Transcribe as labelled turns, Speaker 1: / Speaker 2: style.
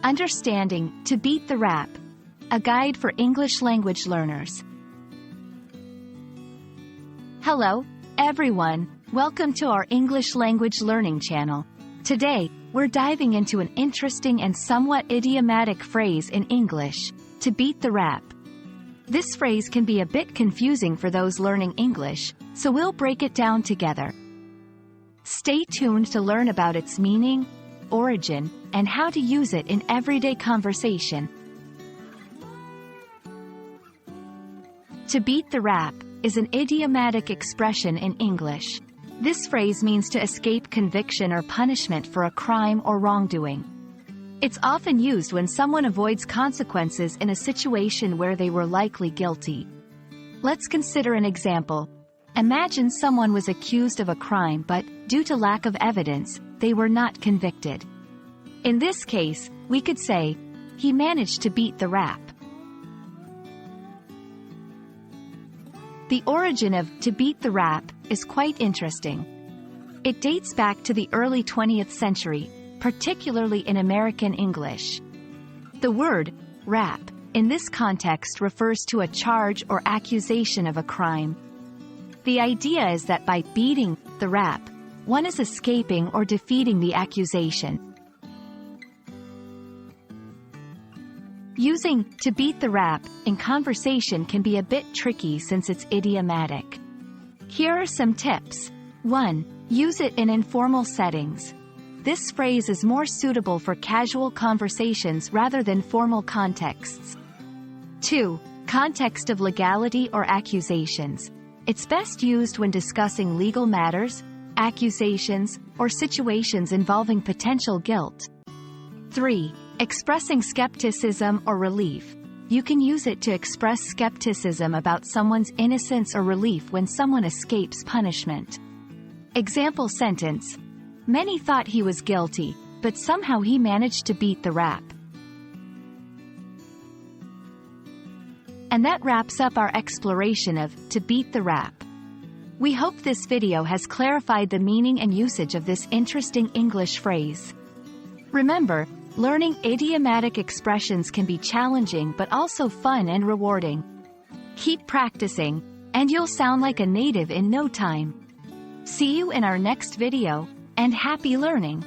Speaker 1: Understanding To Beat the Rap, a guide for English language learners. Hello, everyone. Welcome to our English language learning channel. Today, we're diving into an interesting and somewhat idiomatic phrase in English, to beat the rap. This phrase can be a bit confusing for those learning English, so we'll break it down together. Stay tuned to learn about its meaning, origin, and how to use it in everyday conversation. To beat the rap is an idiomatic expression in English. This phrase means to escape conviction or punishment for a crime or wrongdoing. It's often used when someone avoids consequences in a situation where they were likely guilty. Let's consider an example. Imagine someone was accused of a crime but, due to lack of evidence, they were not convicted. In this case, we could say, he managed to beat the rap. The origin of to beat the rap is quite interesting. It dates back to the early 20th century, particularly in American English. The word rap in this context refers to a charge or accusation of a crime. The idea is that by beating the rap, one is escaping or defeating the accusation. Using to beat the rap in conversation can be a bit tricky since it's idiomatic. Here are some tips. 1. Use it in informal settings. This phrase is more suitable for casual conversations rather than formal contexts. 2. Context of legality or accusations. It's best used when discussing legal matters, accusations, or situations involving potential guilt. 3. Expressing skepticism or relief. You can use it to express skepticism about someone's innocence or relief when someone escapes punishment. Example sentence: many thought he was guilty, but somehow he managed to beat the rap. And that wraps up our exploration of to beat the rap. We hope this video has clarified the meaning and usage of this interesting English phrase. Remember, learning idiomatic expressions can be challenging but also fun and rewarding. Keep practicing, and you'll sound like a native in no time. See you in our next video, and happy learning!